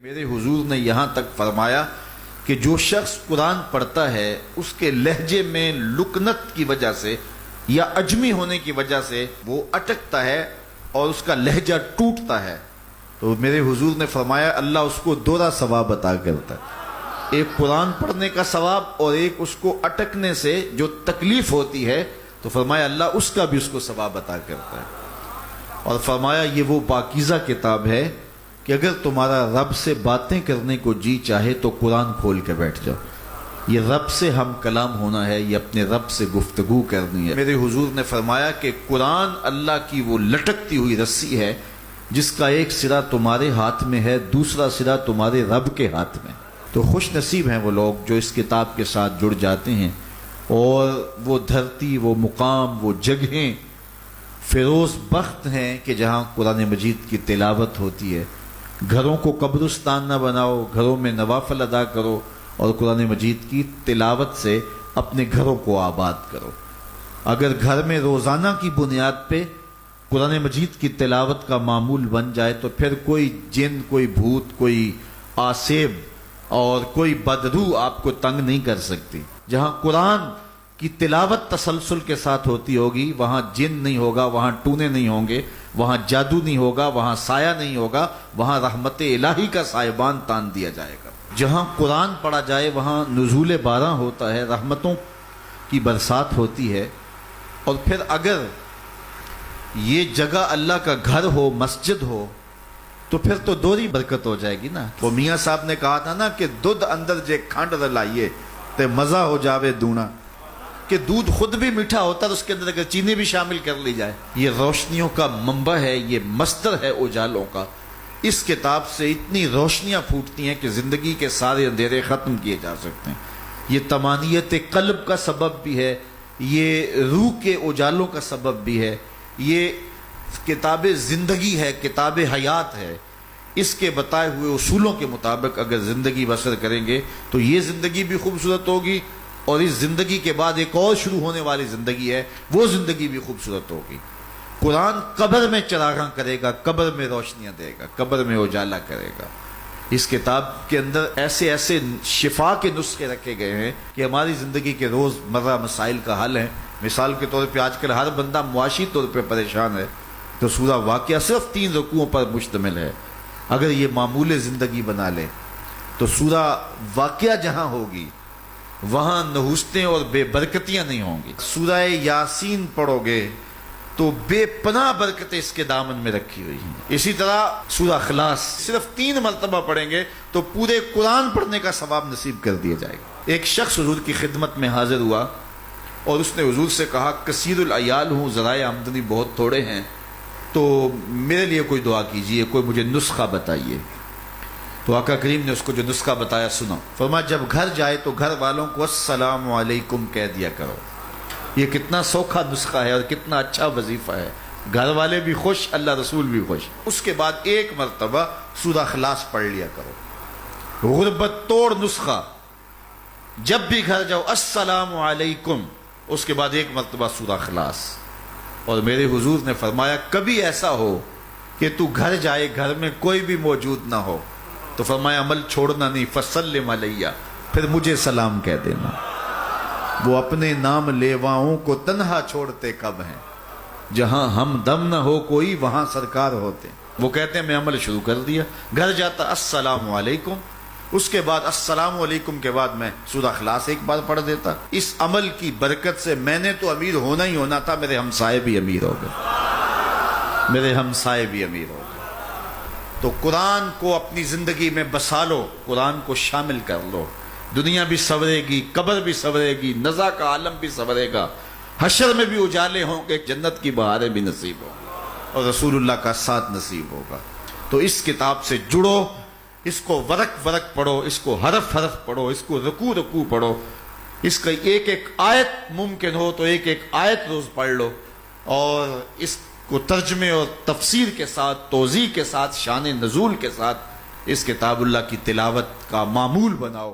میرے حضور نے یہاں تک فرمایا کہ جو شخص قرآن پڑھتا ہے اس کے لہجے میں لکنت کی وجہ سے یا عجمی ہونے کی وجہ سے وہ اٹکتا ہے اور اس کا لہجہ ٹوٹتا ہے، تو میرے حضور نے فرمایا اللہ اس کو دوہرا ثواب عطا کرتا ہے، ایک قرآن پڑھنے کا ثواب اور ایک اس کو اٹکنے سے جو تکلیف ہوتی ہے، تو فرمایا اللہ اس کا بھی اس کو ثواب عطا کرتا ہے۔ اور فرمایا یہ وہ پاکیزہ کتاب ہے کہ اگر تمہارا رب سے باتیں کرنے کو جی چاہے تو قرآن کھول کے بیٹھ جاؤ، یہ رب سے ہم کلام ہونا ہے، یہ اپنے رب سے گفتگو کرنی ہے۔ میرے حضور نے فرمایا کہ قرآن اللہ کی وہ لٹکتی ہوئی رسی ہے جس کا ایک سرا تمہارے ہاتھ میں ہے، دوسرا سرا تمہارے رب کے ہاتھ میں۔ تو خوش نصیب ہیں وہ لوگ جو اس کتاب کے ساتھ جڑ جاتے ہیں اور وہ دھرتی، وہ مقام، وہ جگہیں فیروز بخت ہیں کہ جہاں قرآن مجید کی تلاوت ہوتی ہے۔ گھروں کو قبرستان نہ بناؤ، گھروں میں نوافل ادا کرو اور قرآن مجید کی تلاوت سے اپنے گھروں کو آباد کرو۔ اگر گھر میں روزانہ کی بنیاد پہ قرآن مجید کی تلاوت کا معمول بن جائے تو پھر کوئی جن، کوئی بھوت، کوئی آسیب اور کوئی بدروح آپ کو تنگ نہیں کر سکتی۔ جہاں قرآن کی تلاوت تسلسل کے ساتھ ہوتی ہوگی وہاں جن نہیں ہوگا، وہاں ٹونے نہیں ہوں گے، وہاں جادو نہیں ہوگا، وہاں سایہ نہیں ہوگا، وہاں رحمت الہی کا سائبان تان دیا جائے گا۔ جہاں قرآن پڑھا جائے وہاں نزول باران ہوتا ہے، رحمتوں کی برسات ہوتی ہے۔ اور پھر اگر یہ جگہ اللہ کا گھر ہو، مسجد ہو، تو پھر تو دوہری برکت ہو جائے گی نا۔ وہ میاں صاحب نے کہا تھا نا کہ دودھ اندر جے کھنڈ رلائیے تے مزہ ہو جاوے دونا، کہ دودھ خود بھی میٹھا ہوتا ہے تو اس کے اندر اگر چینی بھی شامل کر لی جائے۔ یہ روشنیوں کا منبع ہے، یہ مصدر ہے اجالوں کا۔ اس کتاب سے اتنی روشنیاں پھوٹتی ہیں کہ زندگی کے سارے اندھیرے ختم کیے جا سکتے ہیں۔ یہ تمانیت قلب کا سبب بھی ہے، یہ روح کے اجالوں کا سبب بھی ہے، یہ کتاب زندگی ہے، کتاب حیات ہے۔ اس کے بتائے ہوئے اصولوں کے مطابق اگر زندگی بسر کریں گے تو یہ زندگی بھی خوبصورت ہوگی، اور اس زندگی کے بعد ایک اور شروع ہونے والی زندگی ہے، وہ زندگی بھی خوبصورت ہوگی۔ قرآن قبر میں چراغاں کرے گا، قبر میں روشنیاں دے گا، قبر میں اجالا کرے گا۔ اس کتاب کے اندر ایسے ایسے شفا کے نسخے رکھے گئے ہیں کہ ہماری زندگی کے روز مرہ مسائل کا حل ہے۔ مثال کے طور پہ آج کل ہر بندہ معاشی طور پہ پریشان ہے، تو سورہ واقعہ صرف 3 رکوعوں پر مشتمل ہے۔ اگر یہ معمول زندگی بنا لے تو سورہ واقعہ جہاں ہوگی وہاں نحوستیں اور بے برکتیاں نہیں ہوں گی۔ سورہ یاسین پڑھو گے تو بے پناہ برکتیں اس کے دامن میں رکھی ہوئی ہیں۔ اسی طرح سورہ اخلاص صرف 3 مرتبہ پڑھیں گے تو پورے قرآن پڑھنے کا ثواب نصیب کر دیا جائے گا۔ ایک شخص حضور کی خدمت میں حاضر ہوا اور اس نے حضور سے کہا کثیر العیال ہوں، ذرائع آمدنی بہت تھوڑے ہیں، تو میرے لیے کوئی دعا کیجئے، کوئی مجھے نسخہ بتائیے۔ تو آقا کریم نے اس کو جو نسخہ بتایا سنا، فرمایا جب گھر جائے تو گھر والوں کو السلام علیکم کہہ دیا کرو۔ یہ کتنا سوکھا نسخہ ہے اور کتنا اچھا وظیفہ ہے، گھر والے بھی خوش، اللہ رسول بھی خوش۔ اس کے بعد 1 مرتبہ سورہ اخلاص پڑھ لیا کرو، غربت توڑ نسخہ۔ جب بھی گھر جاؤ السلام علیکم، اس کے بعد 1 مرتبہ سورہ اخلاص۔ اور میرے حضور نے فرمایا کبھی ایسا ہو کہ تو گھر جائے، گھر میں کوئی بھی موجود نہ ہو، تو فرمایا عمل چھوڑنا نہیں، فسلم علیہ، پھر مجھے سلام کہہ دینا۔ وہ اپنے نام لیواؤں کو تنہا چھوڑتے کب ہیں، جہاں ہم دم نہ ہو کوئی وہاں سرکار ہوتے۔ وہ کہتے ہیں میں عمل شروع کر دیا، گھر جاتا السلام علیکم، اس کے بعد السلام علیکم کے بعد میں سورہ اخلاص 1 بار پڑھ دیتا۔ اس عمل کی برکت سے میں نے تو امیر ہونا ہی ہونا تھا، میرے ہمسائے بھی امیر ہو گئے، میرے ہمسائے بھی امیر ہو گئے۔ تو قرآن کو اپنی زندگی میں بسا لو، قرآن کو شامل کر لو، دنیا بھی سنورے گی، قبر بھی سنورے گی، نزا کا عالم بھی سنورے گا، حشر میں بھی اجالے ہوں گے، جنت کی بہاریں بھی نصیب ہوں گی اور رسول اللہ کا ساتھ نصیب ہوگا۔ تو اس کتاب سے جڑو، اس کو ورق ورق پڑھو، اس کو حرف حرف پڑھو، اس کو رکوع رکوع پڑھو، اس کا ایک ایک آیت ممکن ہو تو ایک ایک آیت روز پڑھ لو، اور اس کو ترجمے اور تفسیر کے ساتھ، توضیح کے ساتھ، شان نزول کے ساتھ اس کتاب اللہ کی تلاوت کا معمول بناؤ۔